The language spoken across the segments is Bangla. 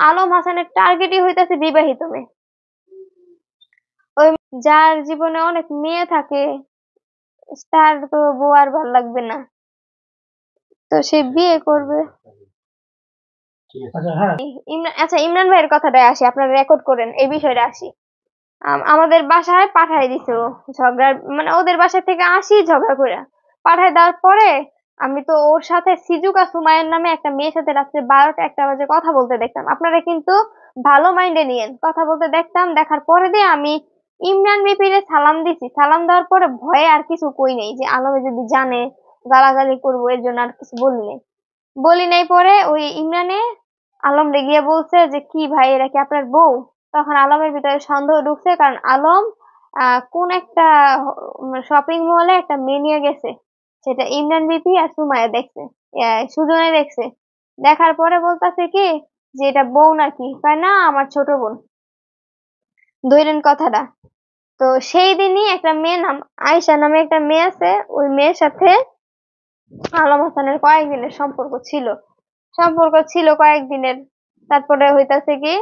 আলম হাসানের টার্গেটই হইতাছে বিবাহিত মেয়ে, ওই যার জীবনে অনেক মেয়ে থাকে, তার তো বউ আর ভাল লাগবে না, তো সে বিয়ে করবে। আচ্ছা, ইমরান ভাইয়ের কথাটায় আসি, আপনারা রেকর্ড করেন, এই বিষয়টা আসি। আমাদের বাসায় পাঠাই দিছে ও, ঝগড়া মানে ওদের বাসা থেকে আসি ঝগড়া করে পাঠাই দেওয়ার পরে আমি তো ওর সাথে সিজুকা সুমাইয়ের নামে একটা মেয়ের সাথে রাত্রে 12টা 1টা বাজে কথা বলতে দেখতাম। আপনারা কিন্তু ভালো মাইন্ডে নিয়েন, কথা বলতে দেখতাম, দেখার পরে দিয়ে আমি ইমরান বিপিরে সালাম দিছি। সালাম দেওয়ার পরে ভয়ে আর কিছু কই নাই, যে আলমে যদি জানে গালাগালি করবো, এর জন্য আর কিছু বলি নাই। পরে ওই ইমরানে আলম রে গিয়ে বলছে যে কি ভাই এরা কি আপনার বউ? তখন আলমের ভিতরে সন্দেহ ঢুকছে, কারণ আলম কোন একটা শপিং মলে একটা মেয়ে নিয়ে গেছে, সেটা ইমরান বিপি আর সুমাইয়া দেখছে, সুজনে দেখছে। দেখার পরে বলতেছে কি যে এটা বউ নাকি, কয় না আমার ছোট বোন, ধরেন কথাটা। তো সেই দিনই একটা মেয়ে নাম আয়শা নামে একটা মেয়ে আছে, ওই মেয়ের সাথে আলম হাসানের কয়েকদিনের সম্পর্ক ছিল কয়েকদিনের। তারপরে হইতাছে কি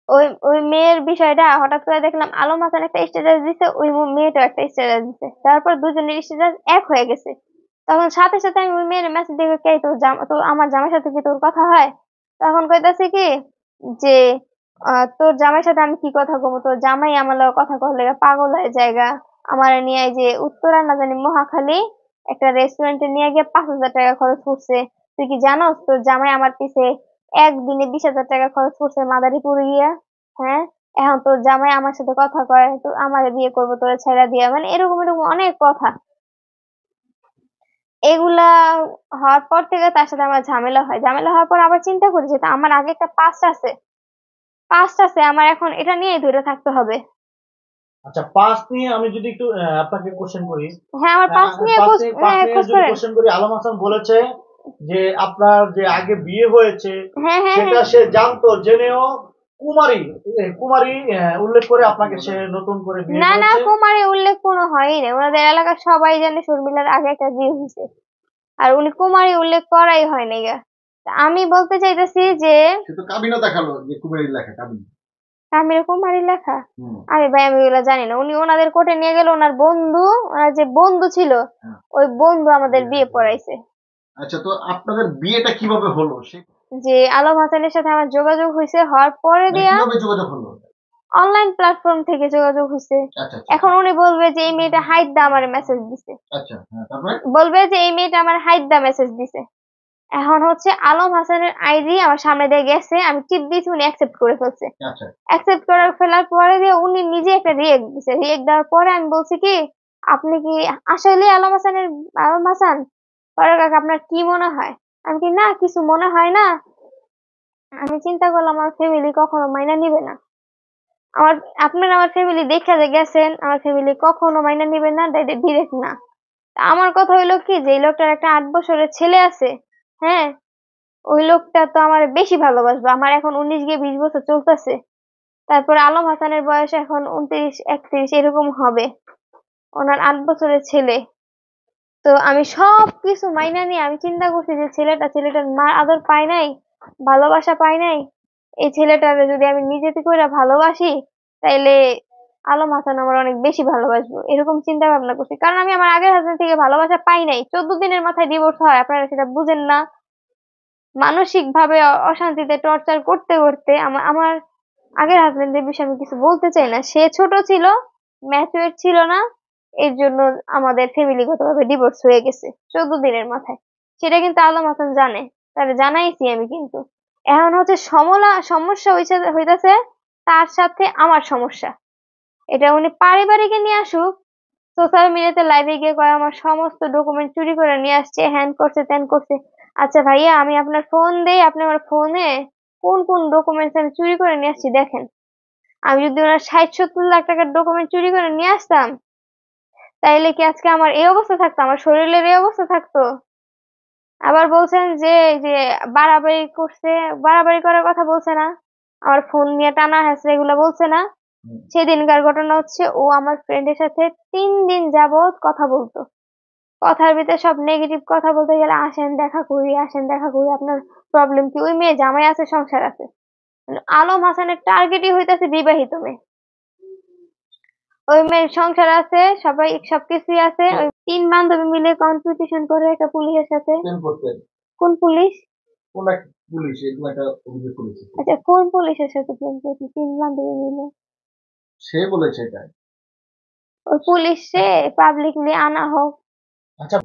ওই ওই মেয়ের বিষয়টা হঠাৎ করে দেখলাম আলম হাসান একটা স্ট্যাটাস দিছে, ওই মেয়েটাও একটা স্ট্যাটাস দিছে, তারপর দুজনের স্ট্যাটাস এক হয়ে গেছে। তখন সাথে সাথে আমি ওই মেয়ের মেসেজ দেখে, কে তো আমার জামাইয়ের সাথে কি তোর কথা হয়? তখন কইতাছে কি যে তোর জামাইয়ের সাথে আমি কি কথা কমু, তোর জামাই আমার লগে কথা কর লেগে পাগল হয়ে জায়গা। আমার নিয়ে এই যে উত্তরা না জানি মহাখালী একটা রেস্টুরেন্টে নিয়ে গিয়ে 5,000 টাকা খরচ করছে। তুই কি জানোস তোর জামাই আমার পিছে একদিনে 20,000 টাকা খরচ করছে মাদারীপুরে গিয়া? হ্যাঁ, এখন তোর জামাই আমার সাথে কথা কয় তো আমারে বিয়ে করবো তোরে ছেড়া দিয়া, মানে এরকম এরকম অনেক কথা। এগুলা হওয়ার পর থেকে তার সাথে আমার ঝামেলা হয়, ঝামেলা হওয়ার পর আবার চিন্তা করি যে তা আমার আগে একটা পাস্ট আছে, আমার এখন এটা নিয়েই ধরে থাকতে হবে। আচ্ছা, পাস নিয়ে আমি যদি একটু আপনাকে কোশ্চেন করি। হ্যাঁ, আমার পাস্ট নিয়ে পাস নিয়ে খোঁজ যদি করেন। কোশ্চেন করি, আলম হাসান বলেছে যে আপনার যে আগে বিয়ে হয়েছে হ্যাঁ, হ্যাঁ, সেটা হ্যাঁ, সে জানতো, জেনেও কুমারী কুমারী উল্লেখ করে আপনাকে সে নতুন করে বিয়ে না না, করেছে। কুমারী উল্লেখ কোনো হয়ই না, ওনাদের এলাকার সবাই জানে শর্মিলার আগে একটা বিয়ে হয়েছে, আর উনি কুমারী উল্লেখ করাই হয় নাই গা। তা আমি বলতে চাইতেছি যে সে তো কাবিনও দেখালো যে কুমারীর লেখা কাবিন। তামিল কুমারী লেখা। আরে ভাই আমি ওগুলা জানি না, উনি ওনাদের কোর্টে নিয়ে গেল, ওনার যে বন্ধু ছিল, ওই বন্ধু আমাদের বিয়ে পড়াইছে। আচ্ছা, তো আপনাদের বিয়েটা কিভাবে হলো? যে আলম হাসানের সাথে আমার যোগাযোগ হয়েছে, হওয়ার পরে দিয়া কিভাবে যোগাযোগ হলো? অনলাইন প্ল্যাটফর্ম থেকে যোগাযোগ হয়েছে। আচ্ছা, এখন উনি বলবে যে এই মেয়েটা হাইট দা আমার মেসেজ দিছে, আচ্ছা, তারপরে বলবে যে এই মেয়েটা আমার হাইট দা মেসেজ দিছে। এখন হচ্ছে আলম হাসানের আইডি আমার সামনে দিয়ে গেছে, আমি টিপ দিয়েছি, উনি অ্যাকসেপ্ট করে ফেলছে। আচ্ছা, অ্যাকসেপ্ট করে ফেলার পরে দিয়ে উনি নিজে একটা রিয়েক্ট দিছে, রিয়েক্ট দেওয়ার পরে আমি বলছি কি আপনি কি আসলে আলম হাসান? পরে কাকা আপনার কি মনে হয়? আমি কি না কিছু মনে হয় না। আমি চিন্তা করলাম আমার ফ্যামিলি কখনো মাইনা নিবে না, আমার আপনারা আমার ফ্যামিলি দেখে যে গেছেন, আমার ফ্যামিলি কখনো মাইনা নিবে না, ডিরেক্ট না। আমার কথা হইলো কি যে এই লোকটার একটা 8 বছরের ছেলে আছে। হ্যাঁ, ওই লোকটা তো আমার বেশি ভালোবাসবে, আমার এখন 19 গিয়ে 20 বছর চলতেছে। তারপর আলম হাসানের বয়স এখন 29 31 এরকম হবে, ওনার 8 বছরের ছেলে। তো আমি সবকিছু মাইনা নিয়ে আমি চিন্তা করছি যে ছেলেটার মার আদর পায় নাই, ভালোবাসা পায় নাই, এই ছেলেটারে যদি আমি নিজে থেকে করে ভালোবাসি, তাইলে আলম হাসান আমার অনেক বেশি ভালোবাসবো, এরকম চিন্তা ভাবনা করছি। কারণ আমি আমার আগের হাজবেন্ড থেকে ভালোবাসা পাই নাই, 14 দিনের মাথায় ডিভোর্স হয়, আপনারা সেটা বুঝেন না। মানসিক ভাবে অশান্তিতে টর্চার করতে করতে আমার আগের হাজবেন্ডের বিষয়ে আমি কিছু বলতে চাই না, সে ছোট ছিল, ম্যাচুয়ার ছিল না, এর জন্য আমাদের ফ্যামিলিগতভাবে ডিভোর্স হয়ে গেছে 14 দিনের মাথায়। সেটা কিন্তু আলম হাসান জানে, তাহলে জানাইছি আমি কিন্তু। এখন হচ্ছে সমস্যা হইতাছে তার সাথে আমার সমস্যা, এটা উনি পারিবারিকে নিয়ে আসুক, সোশ্যাল মিডিয়াতে লাইভে গিয়ে কয় আমার সমস্ত ডকুমেন্ট চুরি করে নিয়ে আসছে, হ্যান করছে ত্যান করছে। আচ্ছা ভাইয়া, আমি আপনার ফোন দেই, আপনি আমার ফোনে কোন কোন ডকুমেন্টস আমি চুরি করে নিয়ে আসছি দেখেন। আমি যদি ওনার 60 70 লাখ টাকার ডকুমেন্ট চুরি করে নিয়ে আসতাম, তাইলে কি আজকে আমার এই অবস্থা থাকতো, আমার শরীরের এই অবস্থা থাকতো? আবার বলছেন যে যে বাড়াবাড়ি করছে, বাড়াবাড়ি করার কথা বলছে না, আমার ফোন নিয়ে টানা হেসড়ে এগুলো বলছে না। সেদিনকার ঘটনা হচ্ছে ও আমার ফ্রেন্ডের সাথে 3 দিন যাবত কথা বলতো, কথার ভিতরে সব নেগেটিভ কথা বলতে গেলে আসেন দেখা করি, আসেন দেখা করি, আপনার প্রবলেম কি ওই মেয়ে জামাই আছে, সংসার আছে। আলম হাসানের টার্গেটই হইতাছে বিবাহিত মেয়ে। ওই মেয়ের সংসার আছে, সবাই সবকিছুই আছে। ওই 3 বান্ধবী মিলে কম্পিটিশন করে একটা পুলিশের সাথে। কোন পুলিশ? আচ্ছা, কোন পুলিশের সাথে প্রেম করছে 3 বান্ধবী মিলে? ওই পুলিশে পাবলিকলি আনা হোক। আচ্ছা,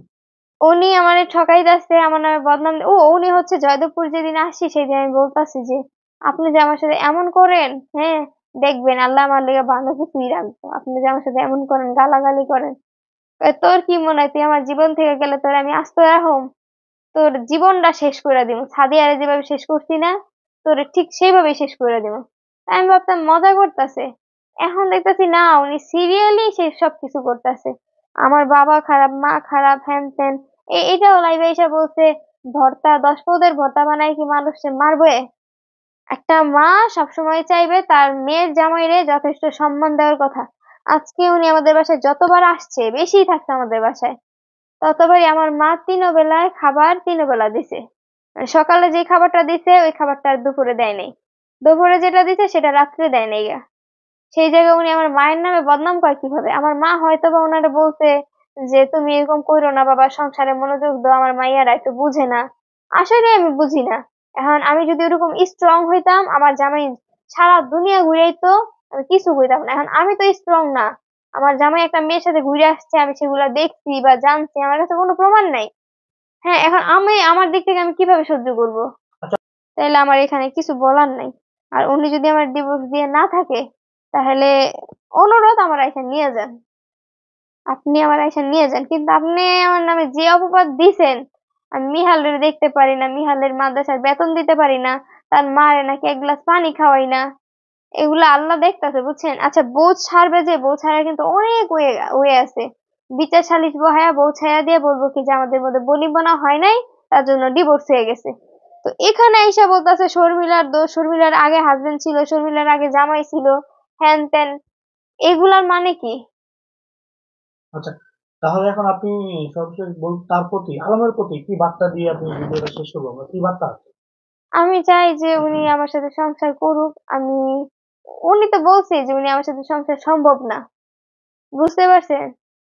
উনি আমারে ঠকাইতাছে, আমার নামে বদনাম উনি হচ্ছে জয়দেবপুর যেদিন আসছি সেদিন আমি বলতাছি যে আপনি যে আমার সাথে এমন করেন, হ্যাঁ দেখবেন আল্লাহ আমার লেগে ভালো কিছুই রাখবো। আপনি যে আমার সাথে এমন করেন, গালাগালি করেন, তোর কি মনে হয় তুই আমার জীবন থেকে গেলে তোর আমি আস্ত রাখুম? তোর জীবনটা শেষ করে দিব। সাদিয়ারে যেভাবে শেষ করছি না, তোর ঠিক সেইভাবেই শেষ করে দিব। আমি ভাবতাম মজা করতেছে, এখন দেখতেছি না উনি সিরিয়ালি সেই সব কিছু করতেছে। আমার বাবা খারাপ, মা খারাপ, হ্যান ত্যান। এটাও লাইভে এসে বলছে ভর্তা 10 পদের ভর্তা বানায় কি মানুষে মারবে? একটা মা সবসময় চাইবে তার মেয়ের জামাইরে যথেষ্ট সম্মান দেওয়ার কথা। আজকে উনি আমাদের বাসায় যতবার আসছে, বেশি থাকছে আমাদের বাসায়, ততবারই আমার মা 3 বেলায় খাবার 3 বেলা দিছে। মানে সকালে যে খাবারটা দিছে ওই খাবারটা আর দুপুরে দেয় নাই। দুপুরে যেটা দিছে সেটা রাত্রে দেয় নাই গা। সেই জায়গায় উনি আমার মায়ের নামে বদনাম করে কিভাবে? আমার মা হয়তো বা ওনারে বলছে যে তুমি এরকম কইরো না বাবা, সংসারে মনোযোগ দাও, আমার মাইয়ারা একটু বুঝে না। আসলে আমি বুঝি না। এখন আমি যদি ওরকম স্ট্রং হইতাম, আমার জামাই সারা দুনিয়া ঘুরাইতো, আমি কিছু কইতাম না। এখন আমি তো স্ট্রং না। আমার জামাই একটা মেয়ের সাথে ঘুরে আসছে, আমি সেগুলা দেখছি বা জানছি, আমার কাছে কোনো প্রমাণ নাই। হ্যাঁ, এখন আমি আমার দিক থেকে আমি কিভাবে সহ্য করব? তাইলে আমার এখানে কিছু বলার নাই। আর উনি যদি আমার ডিভোর্স দিয়ে না থাকে, তাহলে অনুরোধ আমার এখানে নিয়ে যান। আপনি আমার এখানে নিয়ে যান, কিন্তু আপনি আমার নামে যে অপবাদ দিছেন, আমি মিহালের দেখতে পারি না, মিহালের মাদ্রাসার বেতন দিতে পারি না, তার মারে নাকি 1 গ্লাস পানি খাওয়াই না, এগুলা আল্লাহ দেখতাছে, বুঝছেন? আচ্ছা, বউ ছাড়বে, যে বউ ছাড়া কিন্তু অনেক ওয়ে আছে। বিচার সালিশ বহায়া বউ ছাইয়া দিয়ে বলবো কি যে আমাদের মধ্যে বনিবনা হয় নাই, তার জন্য ডিভোর্স হয়ে গেছে। তো এখানে আইসা বলতেছে শর্মিলার দোষ, শর্মিলার আগে হাজবেন্ড ছিল, শর্মিলার আগে জামাই ছিল, হ্যান ত্যান। এগুলার মানে কি? আচ্ছা, তাহলে এখন আপনি সবশেষ তার প্রতি, আলমের প্রতি কি বার্তা দিয়ে আপনি ভিডিওটা শেষ করবো? আমরা কি বার্তা? আমি চাই যে উনি আমার সাথে সংসার করুক। উনি তো বলছে যে উনি আমার সাথে সংসার সম্ভব না, বুঝতে পারছেন?